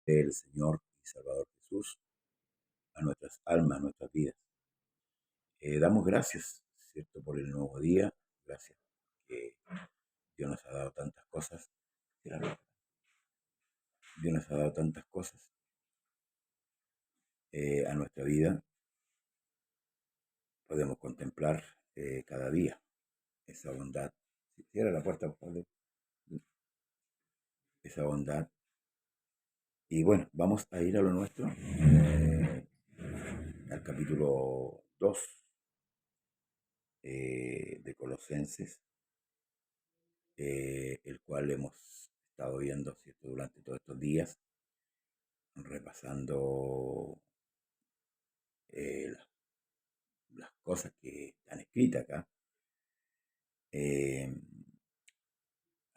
del Señor y Salvador Jesús a nuestras almas, a nuestras vidas. Damos gracias, ¿cierto?, por el nuevo día. Gracias que Dios nos ha dado tantas cosas. Claro, Dios nos ha dado tantas cosas a nuestra vida. Podemos contemplar cada día esa bondad. Cierra la puerta, por favor. Esa bondad. Y bueno, vamos a ir a lo nuestro, al capítulo 2 de Colosenses, el cual hemos estado viendo, ¿cierto?, durante todos estos días, repasando las cosas que están escritas acá. Eh,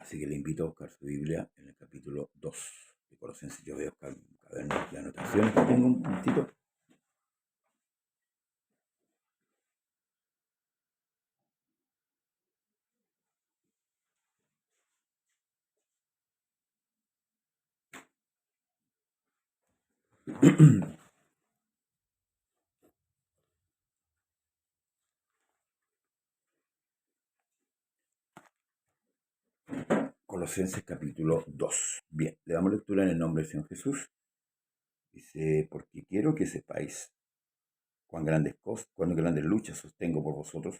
Así que le invito a buscar su Biblia en el capítulo 2 de Colosenses. Yo voy a buscar un cuaderno de anotaciones que tengo un puntito. Colosenses capítulo 2. Bien, le damos lectura en el nombre del Señor Jesús. Dice, porque quiero que sepáis cuán grandes luchas sostengo por vosotros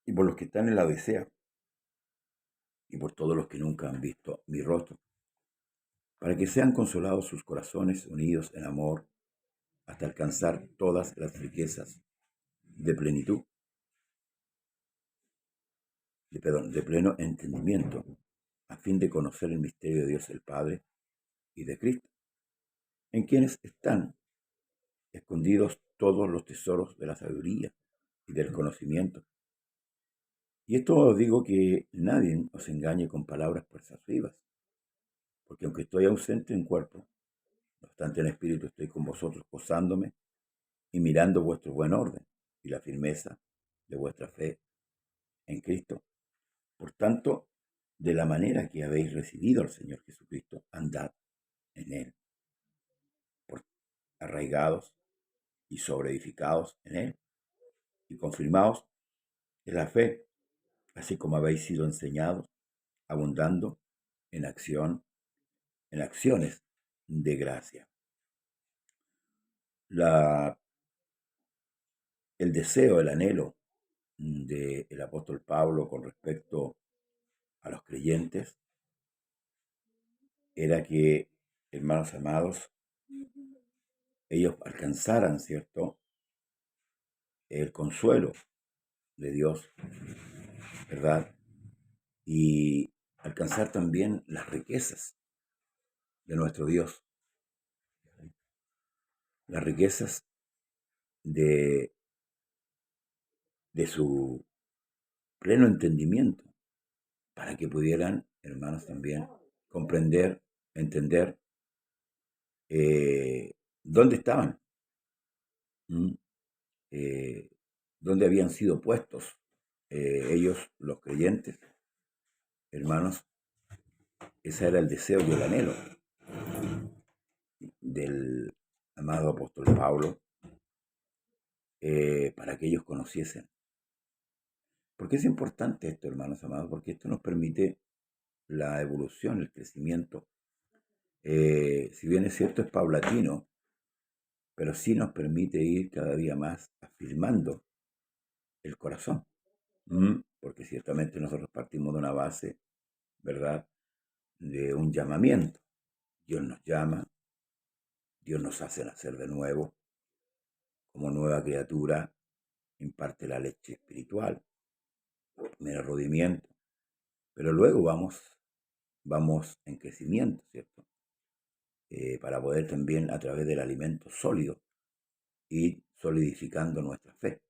y por los que están en la Odisea y por todos los que nunca han visto mi rostro, para que sean consolados sus corazones unidos en amor hasta alcanzar todas las riquezas de plenitud, de pleno entendimiento, a fin de conocer el misterio de Dios el Padre y de Cristo, en quienes están escondidos todos los tesoros de la sabiduría y del conocimiento. Y esto os digo, que nadie os engañe con palabras persuasivas, porque aunque estoy ausente en cuerpo, no obstante en espíritu estoy con vosotros, gozándome y mirando vuestro buen orden y la firmeza de vuestra fe en Cristo. Por tanto, de la manera que habéis recibido al Señor Jesucristo, andad en Él, arraigados y sobreedificados en Él, y confirmados en la fe, así como habéis sido enseñados, abundando en acciones de gracia. El deseo, el anhelo del apóstol Pablo con respecto a los creyentes era que, hermanos amados, ellos alcanzaran, ¿cierto?, el consuelo de Dios, ¿verdad? Y alcanzar también las riquezas de nuestro Dios, las riquezas de, de su pleno entendimiento, para que pudieran, hermanos, también comprender, entender dónde estaban, ¿m? Dónde habían sido puestos ellos, los creyentes, hermanos. Ese era el deseo y el anhelo del amado apóstol Pablo, para que ellos conociesen. ¿Por qué es importante esto, hermanos amados? Porque esto nos permite la evolución, el crecimiento. Si bien es cierto, es paulatino, pero sí nos permite ir cada día más afirmando el corazón. Porque ciertamente nosotros partimos de una base, ¿verdad?, de un llamamiento. Dios nos llama, Dios nos hace nacer de nuevo, como nueva criatura, imparte la leche espiritual, el arrodillamiento, pero luego vamos en crecimiento, ¿cierto? Para poder también, a través del alimento sólido, ir solidificando nuestra fe.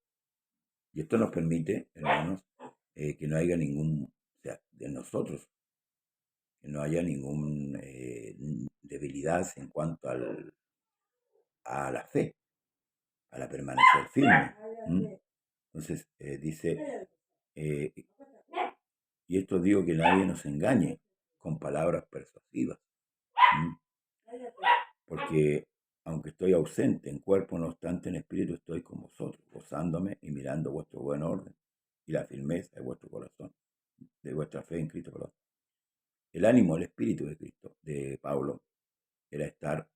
Y esto nos permite, hermanos, que no haya de nosotros, que no haya ninguna debilidad en cuanto a la fe, para permanecer firme. Entonces, dice, y esto digo, que nadie nos engañe con palabras persuasivas. Porque aunque estoy ausente en cuerpo, no obstante en espíritu estoy con vosotros, gozándome y mirando vuestro buen orden y la firmeza de vuestro corazón, de vuestra fe en Cristo, perdón. El ánimo, el espíritu de Cristo, de Pablo, era estar,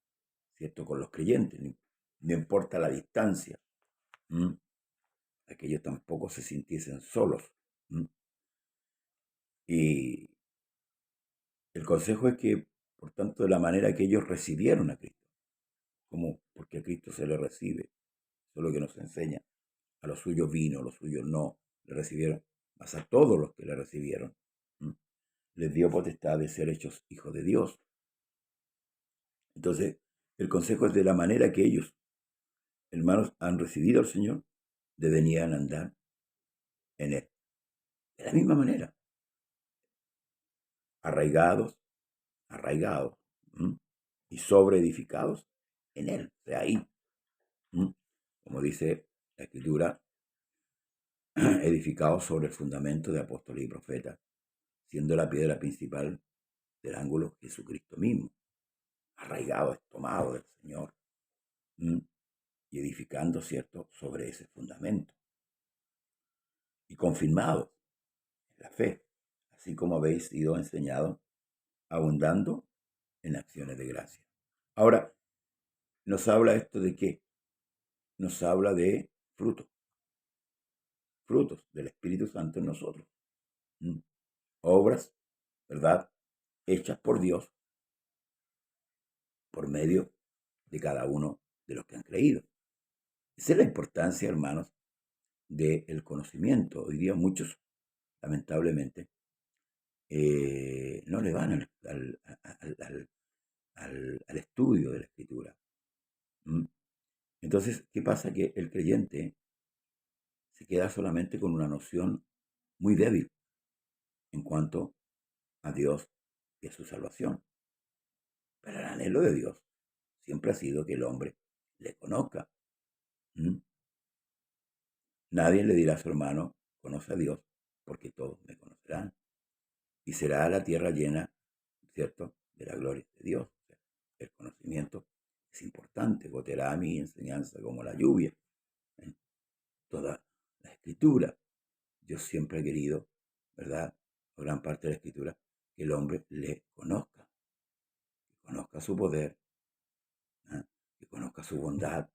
¿cierto?, con los creyentes, no importa la distancia, ¿m? A que ellos tampoco se sintiesen solos. ¿M? Y el consejo es que, por tanto, de la manera que ellos recibieron a Cristo, como porque a Cristo se le recibe, eso es lo que nos enseña. A los suyos vino, a los suyos no, le recibieron, mas a todos los que le recibieron, ¿m? Les dio potestad de ser hechos hijos de Dios. Entonces, el consejo es de la manera que ellos, hermanos, han recibido al Señor, deberían andar en Él. De la misma manera, arraigados, ¿m? Y sobreedificados en Él, o sea, ahí, ¿m? Como dice la Escritura, edificados sobre el fundamento de apóstoles y profetas, siendo la piedra principal del ángulo Jesucristo mismo, arraigado, tomado del Señor, ¿m? Y edificando, ¿cierto?, sobre ese fundamento y confirmados en la fe, así como habéis sido enseñados, abundando en acciones de gracia. Ahora, nos habla esto de qué? Nos habla de frutos del Espíritu Santo en nosotros. ¿M? Obras, ¿verdad?, hechas por Dios por medio de cada uno de los que han creído. Esa es la importancia, hermanos, del conocimiento. Hoy día muchos, lamentablemente, no le van al estudio de la Escritura. ¿M? Entonces, ¿qué pasa? Que el creyente se queda solamente con una noción muy débil en cuanto a Dios y a su salvación. Pero el anhelo de Dios siempre ha sido que el hombre le conozca. ¿M? Nadie le dirá a su hermano, conoce a Dios, porque todos me conocerán. Y será la tierra llena, ¿cierto?, de la gloria de Dios. El conocimiento es importante, goteará mi enseñanza como la lluvia. En toda la Escritura, Dios siempre ha querido, ¿verdad?, o gran parte de la Escritura, que el hombre le conozca, que conozca su poder, ¿eh?, que conozca su bondad,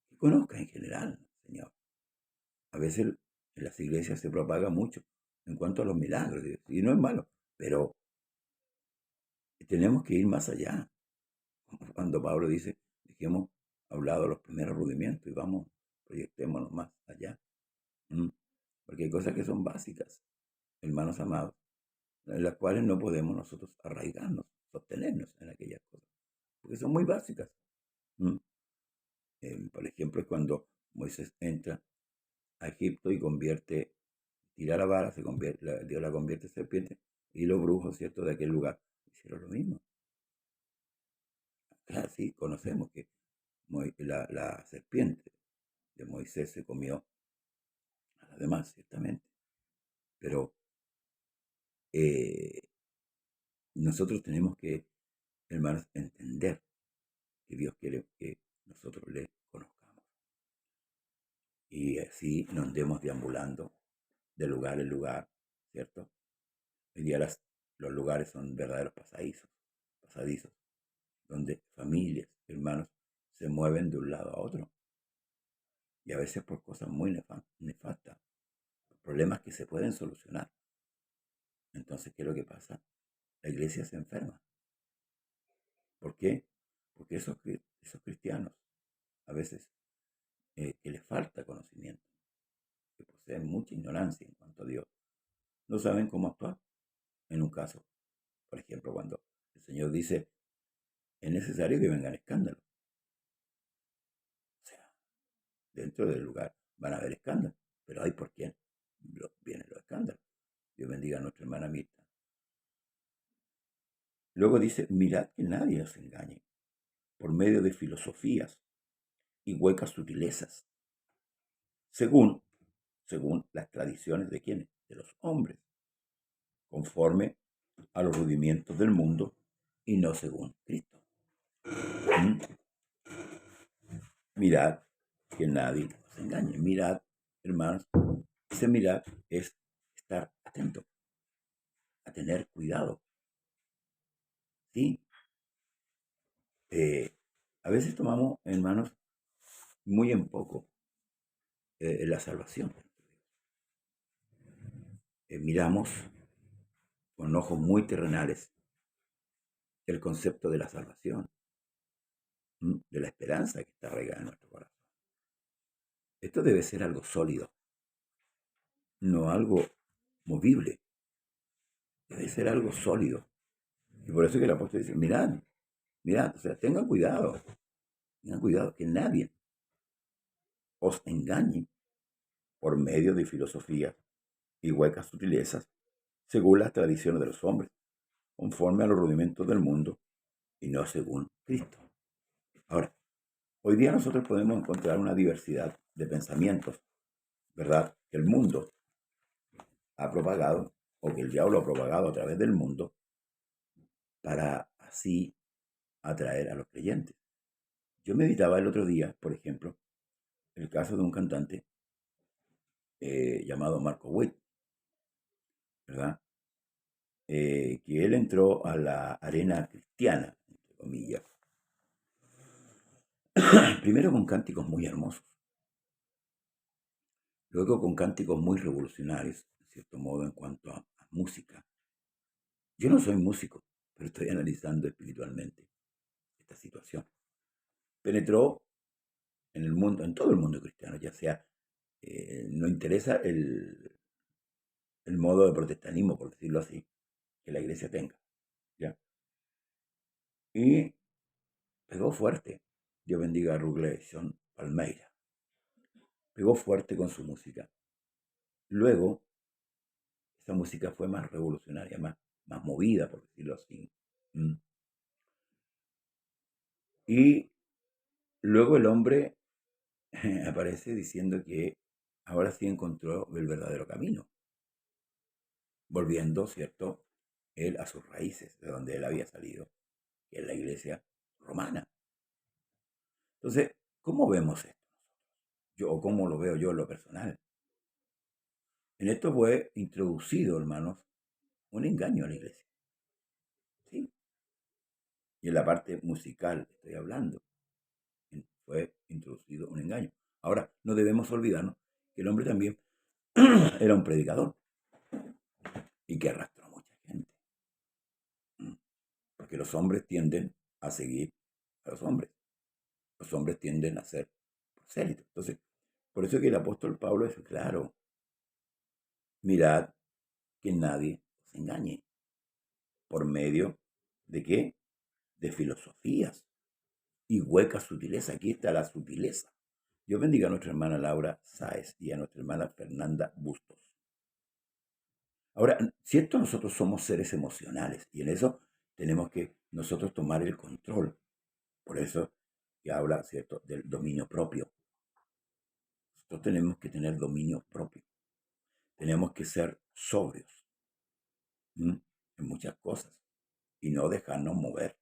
que conozca en general, Señor. A veces en las iglesias se propaga mucho en cuanto a los milagros, y no es malo, pero tenemos que ir más allá. Cuando Pablo dice, dejemos hablado los primeros rudimentos y vamos, proyectémonos más allá. ¿M? Porque hay cosas que son básicas, hermanos amados, en las cuales no podemos nosotros arraigarnos, sostenernos en aquellas cosas, porque son muy básicas. ¿M? Por ejemplo, es cuando Moisés entra a Egipto y tira la vara, Dios la convierte en serpiente, y los brujos, ¿cierto?, de aquel lugar hicieron lo mismo. Sí, conocemos que la serpiente de Moisés se comió a las demás, ciertamente, pero nosotros tenemos que, hermanos, entender que Dios quiere que nosotros le conozcamos. Y así no andemos deambulando de lugar en lugar, ¿cierto? Hoy día los lugares son verdaderos pasadizos, donde familias, hermanos, se mueven de un lado a otro. Y a veces por cosas muy nefastas, problemas que se pueden solucionar. Entonces, ¿qué es lo que pasa? La iglesia se enferma. ¿Por qué? Porque esos cristianos, a veces, que les falta conocimiento, que poseen mucha ignorancia en cuanto a Dios, no saben cómo actuar en un caso. Por ejemplo, cuando el Señor dice, es necesario que vengan escándalos. O sea, dentro del lugar van a haber escándalos, pero hay por quién vienen los escándalos. Dios bendiga a nuestra hermana Mirta. Luego dice, mirad que nadie os engañe por medio de filosofías y huecas sutilezas, según las tradiciones de quienes, de los hombres, conforme a los rudimientos del mundo y no según Cristo. ¿Mm? Mirad que nadie os engañe. Mirad, hermanos, ese mirar es estar atento, a tener cuidado. ¿Sí? A veces tomamos, hermanos, muy en poco la salvación. Miramos con ojos muy terrenales el concepto de la salvación, de la esperanza que está arraigada en nuestro corazón. Esto debe ser algo sólido, no algo movible, debe ser algo sólido. Y por eso que el apóstol dice, mirad, o sea, tengan cuidado, que nadie os engañe por medio de filosofía y huecas sutilezas, según las tradiciones de los hombres, conforme a los rudimentos del mundo y no según Cristo. Ahora, hoy día nosotros podemos encontrar una diversidad de pensamientos, ¿verdad? Que el mundo ha propagado, o que el diablo ha propagado a través del mundo, para así atraer a los creyentes. Yo meditaba el otro día, por ejemplo, el caso de un cantante llamado Marco Witt, ¿verdad? Que él entró a la arena cristiana, entre comillas, primero con cánticos muy hermosos, luego con cánticos muy revolucionarios, en cierto modo, en cuanto a música. Yo no soy músico, pero estoy analizando espiritualmente esta situación. Penetró en el mundo, en todo el mundo cristiano, ya sea, no interesa el modo de protestantismo, por decirlo así, que la iglesia tenga, ¿ya? Y pegó fuerte. Dios bendiga a Rugleson Palmeira. Pegó fuerte con su música. Luego, esa música fue más revolucionaria, más movida, por decirlo así. Y luego el hombre aparece diciendo que ahora sí encontró el verdadero camino, volviendo, ¿cierto?, él a sus raíces, de donde él había salido, que es la iglesia romana. Entonces, ¿cómo vemos esto? O cómo lo veo yo en lo personal. En esto fue introducido, hermanos, un engaño a la iglesia. ¿Sí? Y en la parte musical estoy hablando. Fue introducido un engaño. Ahora, no debemos olvidarnos que el hombre también era un predicador y que arrastró a mucha gente. Porque los hombres tienden a seguir a los hombres. Los hombres tienden a ser prosélitos. Entonces, por eso que el apóstol Pablo es claro. Mirad que nadie os engañe. ¿Por medio de qué? De filosofías y huecas sutilezas. Aquí está la sutileza. Dios bendiga a nuestra hermana Laura Sáez y a nuestra hermana Fernanda Bustos. Ahora, cierto, nosotros somos seres emocionales y en eso tenemos que nosotros tomar el control. Por eso que habla, ¿cierto?, del dominio propio. Nosotros tenemos que tener dominio propio. Tenemos que ser sobrios en muchas cosas y no dejarnos mover.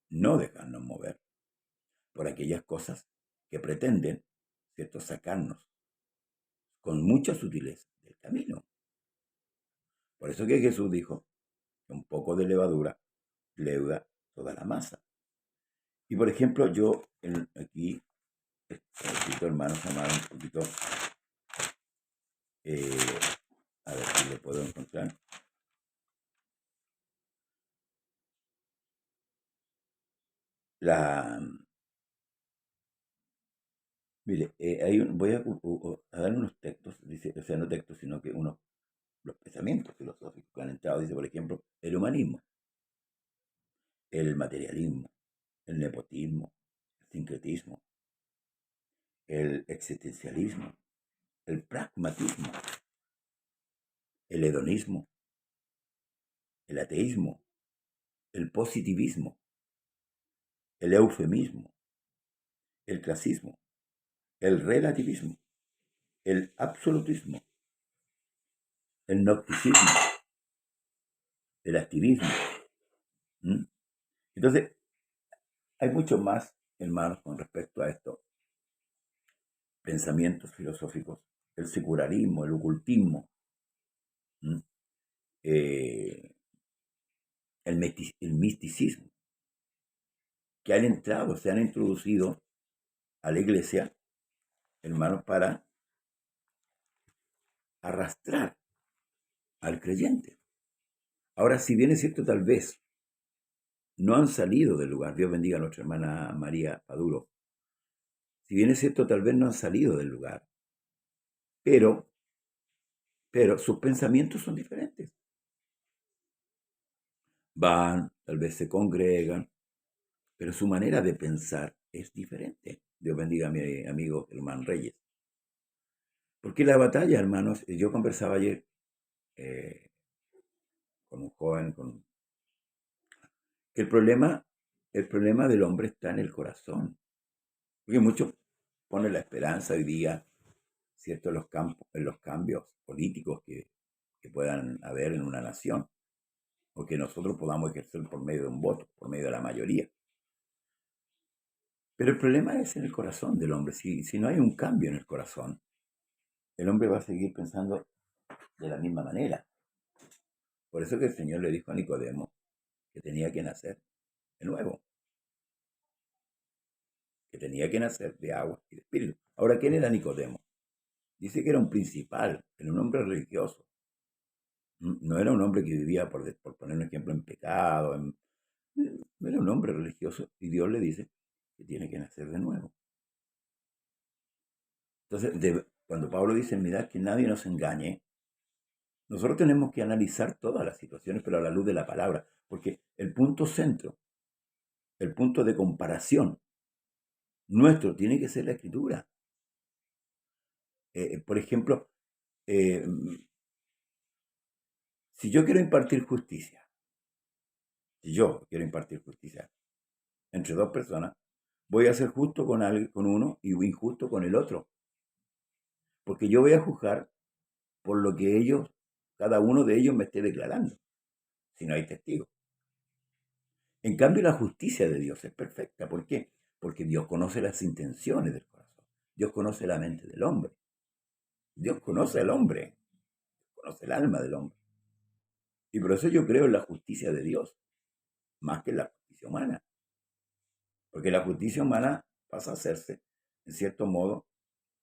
No dejarnos mover por aquellas cosas que pretenden, ¿cierto?, sacarnos con mucha sutileza del camino. Por eso que Jesús dijo que un poco de levadura leuda toda la masa. Y por ejemplo, yo aquí, hermanos amados, un poquito, a ver si lo puedo encontrar. Mire, voy a dar unos textos, dice, o sea, no textos, sino que los pensamientos filosóficos que han entrado, dice, por ejemplo, el humanismo, el materialismo, el nepotismo, el sincretismo, el existencialismo, el pragmatismo, el hedonismo, el ateísmo, el positivismo, el eufemismo, el clasismo, el relativismo, el absolutismo, el gnosticismo, el activismo. Entonces, Hay mucho más, hermanos, con respecto a esto. Pensamientos filosóficos, el secularismo, el ocultismo, ¿m? Eh, el misticismo, que han entrado, se han introducido a la iglesia, hermanos, para arrastrar al creyente. Ahora, si bien es cierto, tal vez no han salido del lugar, Dios bendiga a nuestra hermana María Paduro, si bien es cierto, tal vez no han salido del lugar, pero, pero sus pensamientos son diferentes. Van, tal vez se congregan, pero su manera de pensar es diferente. Dios bendiga a mi amigo Herman Reyes. Porque la batalla, hermanos, yo conversaba ayer eh, con un joven, que el problema del hombre está en el corazón. Porque muchos ponen la esperanza hoy día, ¿cierto?, en los cambios políticos que puedan haber en una nación, o que nosotros podamos ejercer por medio de un voto, por medio de la mayoría. Pero el problema es en el corazón del hombre. Si no hay un cambio en el corazón, el hombre va a seguir pensando de la misma manera. Por eso que el Señor le dijo a Nicodemo que tenía que nacer de nuevo, que tenía que nacer de agua y de espíritu. Ahora, ¿quién era Nicodemo? Dice que era un principal, era un hombre religioso. No era un hombre que vivía, por poner un ejemplo, en pecado. Era un hombre religioso y Dios le dice que tiene que nacer de nuevo. Entonces, cuando Pablo dice, mirad que nadie nos engañe, nosotros tenemos que analizar todas las situaciones, pero a la luz de la palabra, porque el punto centro, el punto de comparación nuestro tiene que ser la escritura. Por ejemplo, eh, si yo quiero impartir justicia, si yo quiero impartir justicia entre dos personas, voy a ser justo con uno y injusto con el otro, porque yo voy a juzgar por lo que cada uno de ellos me esté declarando, si no hay testigos. En cambio, la justicia de Dios es perfecta. ¿Por qué? Porque Dios conoce las intenciones del corazón. Dios conoce la mente del hombre. Dios conoce al hombre, conoce el alma del hombre. Y por eso yo creo en la justicia de Dios, más que en la justicia humana. Porque la justicia humana pasa a hacerse, en cierto modo,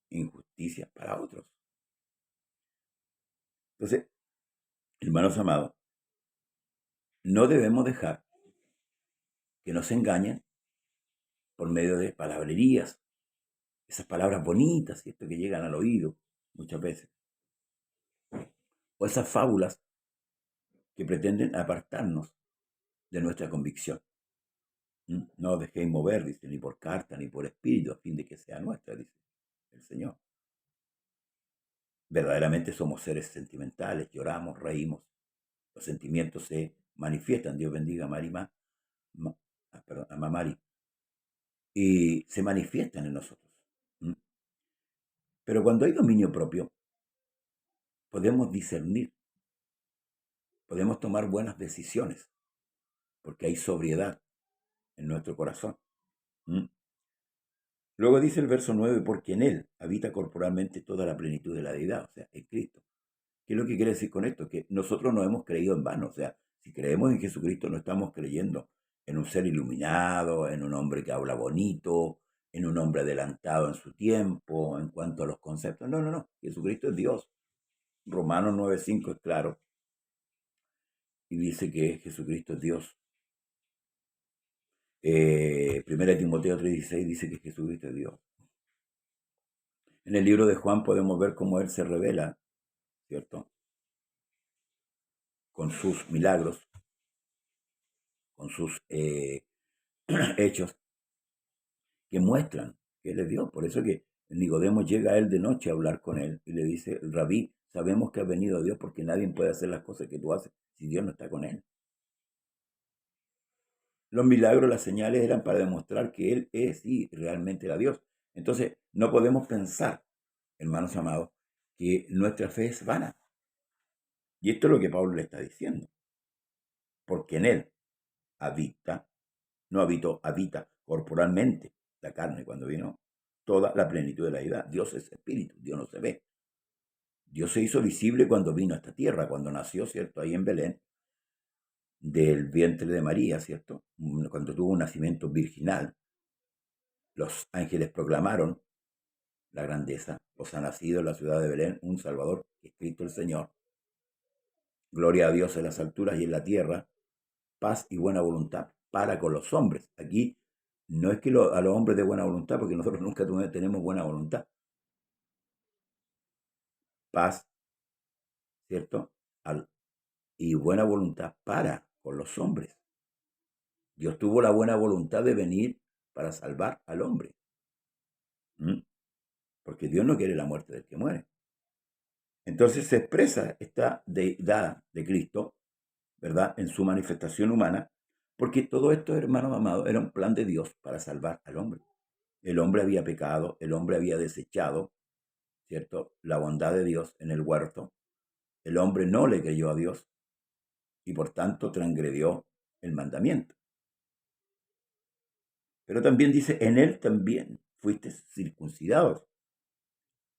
injusticia para otros. Entonces, hermanos amados, no debemos dejar que nos engañen por medio de palabrerías, esas palabras bonitas, ¿cierto?, que llegan al oído muchas veces, o esas fábulas que pretenden apartarnos de nuestra convicción. No os dejéis mover, dice, ni por carta, ni por espíritu, a fin de que sea nuestra, dice el Señor. Verdaderamente somos seres sentimentales, lloramos, reímos. Los sentimientos se manifiestan, Dios bendiga a a Mamari, y se manifiestan en nosotros. Pero cuando hay dominio propio, podemos discernir, podemos tomar buenas decisiones, porque hay sobriedad en nuestro corazón. Luego dice el verso 9, porque en Él habita corporalmente toda la plenitud de la deidad, o sea, en Cristo. ¿Qué es lo que quiere decir con esto? Que nosotros no hemos creído en vano, o sea, si creemos en Jesucristo no estamos creyendo en un ser iluminado, en un hombre que habla bonito, en un hombre adelantado en su tiempo, en cuanto a los conceptos. No, no, no, Jesucristo es Dios. Romanos 9:5 es claro y dice que Jesucristo es Dios. Primera Timoteo 3:16 dice que Jesucristo es Dios. En el libro de Juan podemos ver cómo Él se revela, ¿cierto?, con sus milagros, con sus hechos que muestran que Él es Dios. Por eso que Nicodemo llega a Él de noche a hablar con Él y le dice, Rabí, sabemos que has venido a Dios porque nadie puede hacer las cosas que tú haces si Dios no está con Él. Los milagros, las señales eran para demostrar que Él es y realmente era Dios. Entonces, no podemos pensar, hermanos amados, que nuestra fe es vana. Y esto es lo que Pablo le está diciendo. Porque en Él habita no habita corporalmente la carne cuando vino toda la plenitud de la deidad. Dios es espíritu, Dios no se ve. Dios se hizo visible cuando vino a esta tierra, cuando nació, ¿cierto? Ahí en Belén, del vientre de María, ¿cierto? Cuando tuvo un nacimiento virginal, los ángeles proclamaron la grandeza. Os ha nacido en la ciudad de Belén un Salvador, Cristo el Señor. Gloria a Dios en las alturas y en la tierra, paz y buena voluntad para con los hombres. Aquí no es que a los hombres de buena voluntad, porque nosotros nunca tenemos buena voluntad. Paz, ¿cierto? Y buena voluntad para con los hombres. Dios tuvo la buena voluntad de venir para salvar al hombre. Porque Dios no quiere la muerte del que muere. Entonces se expresa esta deidad de Cristo, ¿verdad?, en su manifestación humana, porque todo esto, hermanos amados, era un plan de Dios para salvar al hombre. El hombre había pecado, el hombre había desechado, ¿cierto?, la bondad de Dios en el huerto. El hombre no le creyó a Dios y por tanto transgredió el mandamiento. Pero también dice, en él también fuiste circuncidados,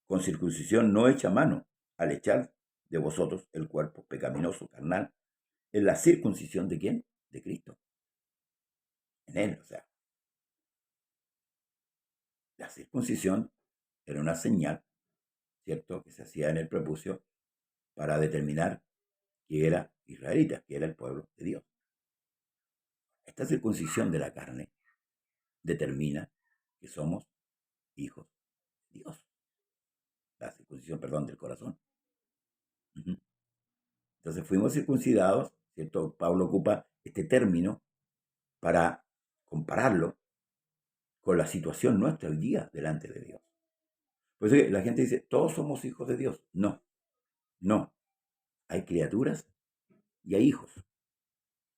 con circuncisión no hecha a mano, al echar de vosotros el cuerpo pecaminoso carnal, en la circuncisión de ¿quién? De Cristo. En él, o sea. La circuncisión era una señal, ¿cierto?, que se hacía en el prepucio para determinar que era israelita, que era el pueblo de Dios. Esta circuncisión de la carne determina que somos hijos de Dios. La circuncisión, perdón, del corazón. Entonces fuimos circuncidados, ¿cierto? Pablo ocupa este término para compararlo con la situación nuestra hoy día delante de Dios. Por eso que la gente dice, todos somos hijos de Dios. No, no. Hay criaturas y hay hijos.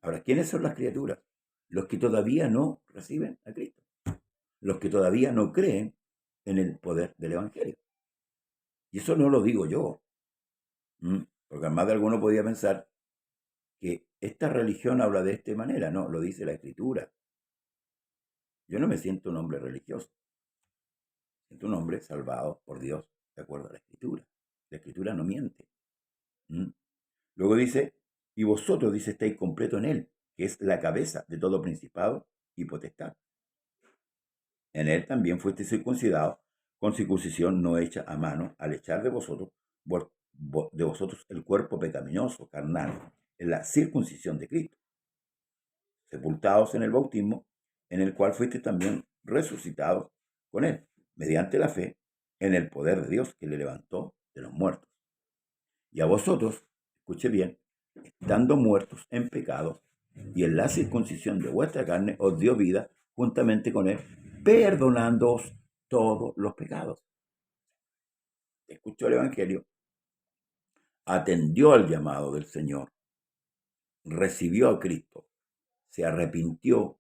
Ahora, ¿quiénes son las criaturas? Los que todavía no reciben a Cristo. Los que todavía no creen en el poder del Evangelio. Y eso no lo digo yo. Porque más de alguno podía pensar que esta religión habla de esta manera. No, lo dice la Escritura. Yo no me siento un hombre religioso. Siento un hombre salvado por Dios de acuerdo a la Escritura. La Escritura no miente. Luego dice, y vosotros, dice, estáis completo en él, que es la cabeza de todo principado y potestad. En él también fuiste circuncidado con circuncisión no hecha a mano, al echar de vosotros el cuerpo pecaminoso, carnal, en la circuncisión de Cristo, sepultados en el bautismo, en el cual fuiste también resucitados con él, mediante la fe en el poder de Dios que le levantó de los muertos. Y a vosotros, escuche bien, estando muertos en pecados y en la circuncisión de vuestra carne, os dio vida juntamente con él, perdonándoos todos los pecados. Escuchó el Evangelio, atendió al llamado del Señor, recibió a Cristo, se arrepintió,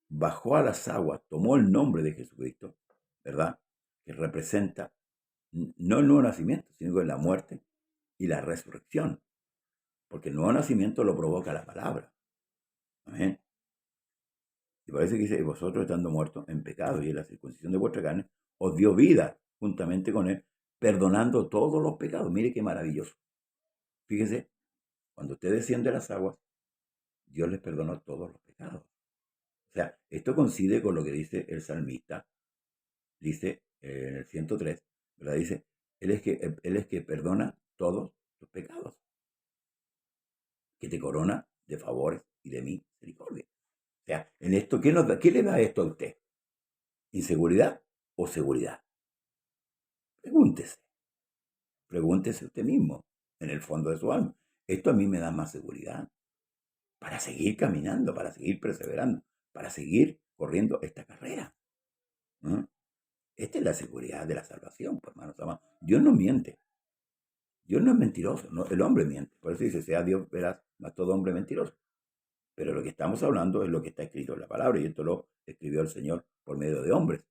bajó a las aguas, tomó el nombre de Jesucristo, ¿verdad?, que representa no el nuevo nacimiento, sino la muerte y la resurrección, porque el nuevo nacimiento lo provoca la palabra. Amén. Y parece que dice, vosotros estando muertos en pecado y en la circuncisión de vuestra carne, os dio vida juntamente con él, perdonando todos los pecados. Mire qué maravilloso. Fíjese, cuando usted desciende a las aguas, Dios les perdonó todos los pecados. O sea, esto coincide con lo que dice el salmista. Dice en el 103, ¿verdad? Dice, él es que perdona todos los pecados, que te corona de favores y de misericordia. O sea, en esto, ¿qué le da esto a usted? ¿Inseguridad o seguridad? Pregúntese usted mismo, en el fondo de su alma. Esto a mí me da más seguridad para seguir caminando, para seguir perseverando, para seguir corriendo esta carrera. Esta es la seguridad de la salvación, pues, hermanos amados. Dios no miente. Dios no es mentiroso, no, el hombre miente. Por eso dice, sea Dios veraz, más todo hombre mentiroso. Pero lo que estamos hablando es lo que está escrito en la palabra, y esto lo escribió el Señor por medio de hombres.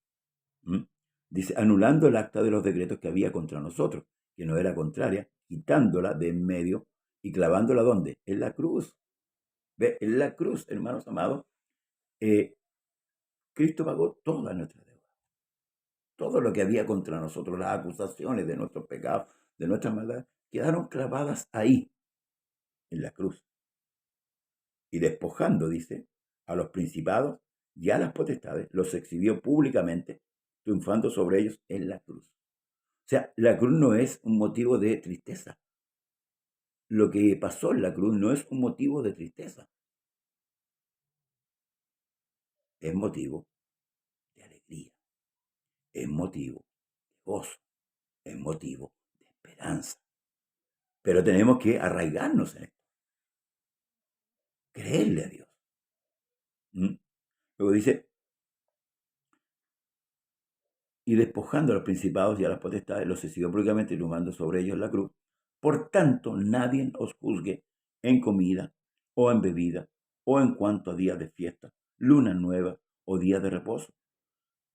Dice, anulando el acta de los decretos que había contra nosotros, que no era contraria, quitándola de en medio y clavándola ¿dónde? En la cruz. ¿Ve? En la cruz, hermanos amados, Cristo pagó toda nuestra deuda. Todo lo que había contra nosotros, las acusaciones de nuestros pecados, de nuestras maldades, quedaron clavadas ahí, en la cruz. Y despojando, dice, a los principados y a las potestades, los exhibió públicamente, triunfando sobre ellos en la cruz. O sea, la cruz no es un motivo de tristeza. Lo que pasó en la cruz no es un motivo de tristeza. Es motivo de alegría. Es motivo de gozo. Es motivo de esperanza. Pero tenemos que arraigarnos en esto. Creerle a Dios. Luego dice, y despojando a los principados y a las potestades, los exhibió públicamente triunfando sobre ellos en la cruz. Por tanto, nadie os juzgue en comida o en bebida o en cuanto a días de fiesta, luna nueva o días de reposo,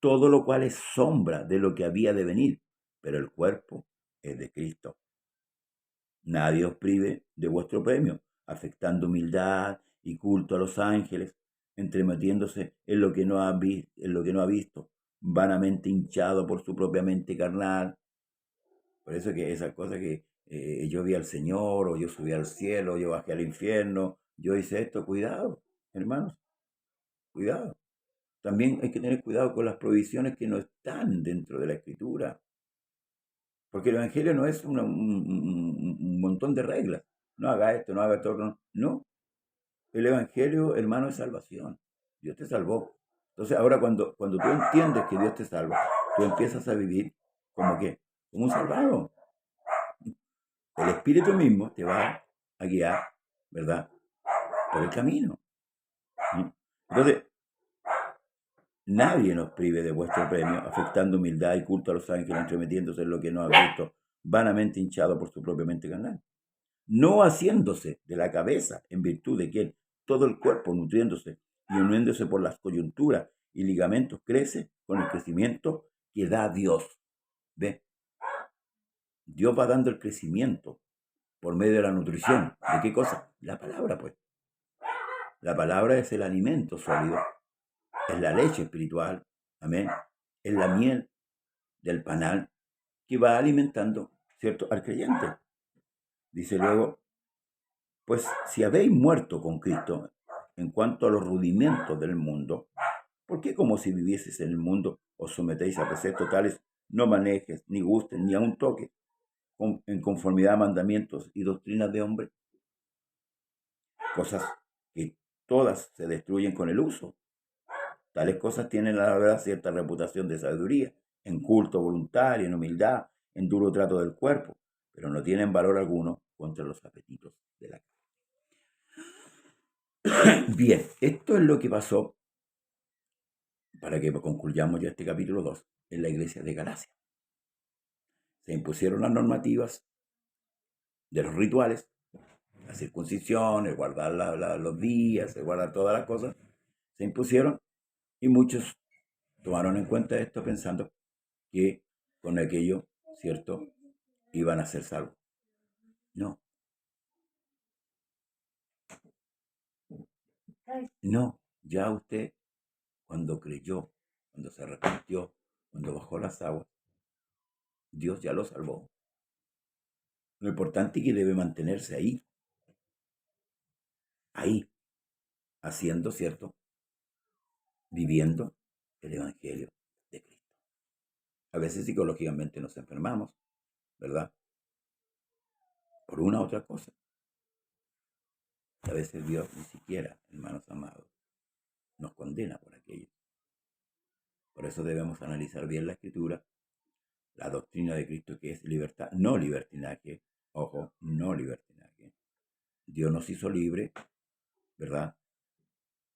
todo lo cual es sombra de lo que había de venir, pero el cuerpo es de Cristo. Nadie os prive de vuestro premio, afectando humildad y culto a los ángeles, entremetiéndose en lo que no ha visto, vanamente hinchado por su propia mente carnal. Por eso que esa cosa que yo vi al Señor, o yo subí al cielo, yo bajé al infierno, yo hice esto, cuidado, hermanos, cuidado. También hay que tener cuidado con las provisiones que no están dentro de la Escritura. Porque el Evangelio no es un montón de reglas. No haga esto, no haga esto. No. No. El Evangelio, hermano, es salvación. Dios te salvó. Entonces, ahora cuando tú entiendes que Dios te salva, tú empiezas a vivir como que, como un salvado. El Espíritu mismo te va a guiar, ¿verdad? Por el camino. Entonces, nadie nos prive de vuestro premio, afectando humildad y culto a los ángeles, entremetiéndose en lo que no ha visto, vanamente hinchado por su propia mente carnal. No haciéndose de la cabeza, en virtud de que todo el cuerpo, nutriéndose y uniéndose por las coyunturas y ligamentos, crece con el crecimiento que da Dios. ¿Ve? Dios va dando el crecimiento por medio de la nutrición. ¿De qué cosa? La palabra, pues. La palabra es el alimento sólido, es la leche espiritual, amén, es la miel del panal que va alimentando, ¿cierto?, al creyente. Dice luego, pues si habéis muerto con Cristo en cuanto a los rudimentos del mundo, ¿por qué como si vivieseis en el mundo os sometéis a preceptos tales, no manejes, ni gustes, ni aun toques, en conformidad a mandamientos y doctrinas de hombre? Cosas que todas se destruyen con el uso. Tales cosas tienen a la verdad cierta reputación de sabiduría, en culto voluntario, en humildad, en duro trato del cuerpo, pero no tienen valor alguno contra los apetitos de la carne. Bien, esto es lo que pasó, para que concluyamos ya este capítulo 2, en la iglesia de Galacia. Se impusieron las normativas de los rituales, la circuncisión, el guardar los días, el guardar todas las cosas, se impusieron y muchos tomaron en cuenta esto pensando que con aquello, ¿cierto?, iban a ser salvos. No, no, ya usted cuando creyó, cuando se arrepintió, cuando bajó las aguas, Dios ya lo salvó. Lo importante es que debe mantenerse ahí, haciendo, ¿cierto?, viviendo el Evangelio de Cristo. A veces psicológicamente nos enfermamos, ¿verdad?, por una u otra cosa. A veces Dios ni siquiera, hermanos amados, nos condena por aquello. Por eso debemos analizar bien la Escritura, la doctrina de Cristo, que es libertad, no libertinaje. Ojo, no libertinaje. Dios nos hizo libre, ¿verdad?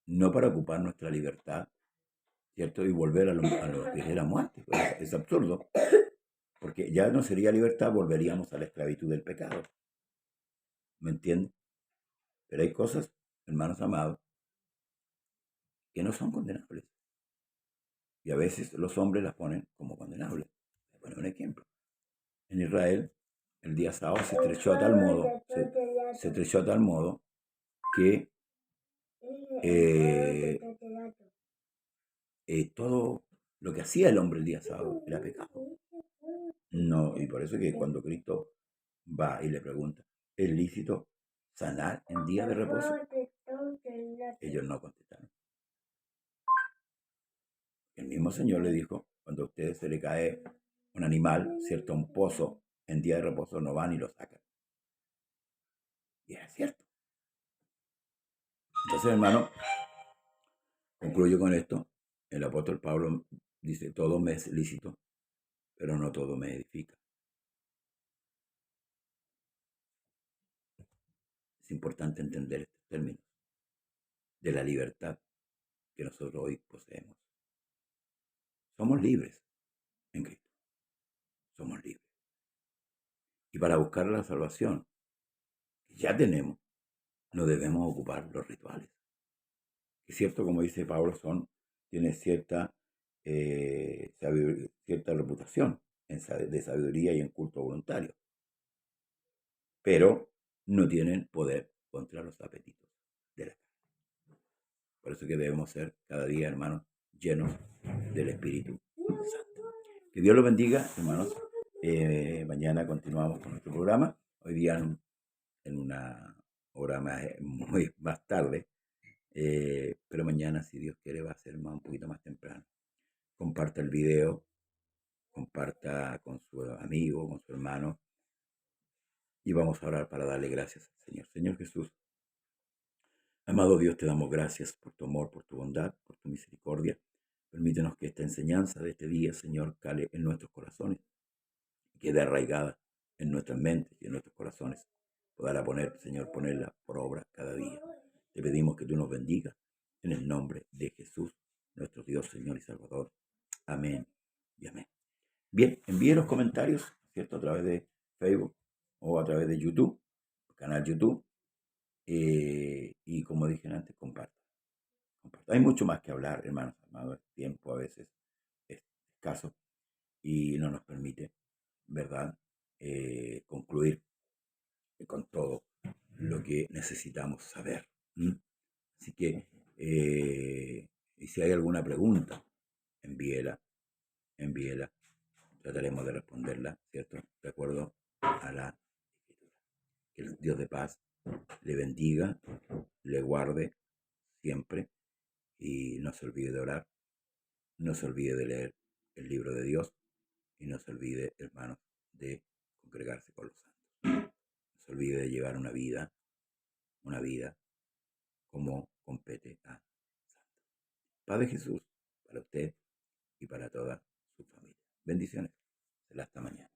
No para ocupar nuestra libertad, ¿cierto? Y volver a lo que es la muerte. Pues es absurdo, porque ya no sería libertad, volveríamos a la esclavitud del pecado. ¿Me entienden? Pero hay cosas, hermanos amados, que no son condenables. Y a veces los hombres las ponen como condenables. Les pongo un ejemplo. En Israel, el día sábado se estrechó a tal modo que eh, todo lo que hacía el hombre el día sábado era pecado. No, y por eso que cuando Cristo va y le pregunta, ¿es lícito sanar en día de reposo? Ellos no contestaron. El mismo Señor le dijo, cuando a ustedes se le cae un animal, ¿cierto? Un pozo, en día de reposo no van y lo sacan. Y era cierto. Entonces, hermano, concluyo con esto. El apóstol Pablo dice, todo me es lícito, pero no todo me edifica. Es importante entender estos términos de la libertad que nosotros hoy poseemos. Somos libres en Cristo. Somos libres. Y para buscar la salvación que ya tenemos, no debemos ocupar los rituales. Es cierto, como dice Pablo, tiene cierta reputación de sabiduría y en culto voluntario, pero no tienen poder contra los apetitos de la carne. Por eso que debemos ser cada día, hermanos, llenos del Espíritu Santo. Que Dios los bendiga, hermanos. Mañana continuamos con nuestro programa. Hoy día en una hora más tarde, pero mañana, si Dios quiere, va a ser un poquito más temprano. Comparta el video, comparta con su amigo, con su hermano, y vamos a orar para darle gracias al Señor. Señor Jesús, amado Dios, te damos gracias por tu amor, por tu bondad, por tu misericordia. Permítenos que esta enseñanza de este día, Señor, cale en nuestros corazones, quede arraigada en nuestras mentes y en nuestros corazones. Podrá ponerla por obra cada día. Te pedimos que tú nos bendigas en el nombre de Jesús, nuestro Dios, Señor y Salvador. Amén y amén. Bien, envíe los comentarios, ¿cierto? A través de Facebook o a través de YouTube, canal YouTube. Y como dije antes, comparta. Hay mucho más que hablar, hermanos, amados. El tiempo a veces es escaso y no nos permite, ¿verdad?, concluir con todo lo que necesitamos saber. Así que, y si hay alguna pregunta, envíela. Trataremos de responderla, ¿cierto? De acuerdo a la Escritura. Que el Dios de paz le bendiga, le guarde siempre y no se olvide de orar, no se olvide de leer el libro de Dios y no se olvide, hermanos, de congregarse con los santos. No se olvide de llevar una vida como compete a santo. Paz de Jesús para usted y para toda su familia. Bendiciones. Hasta mañana.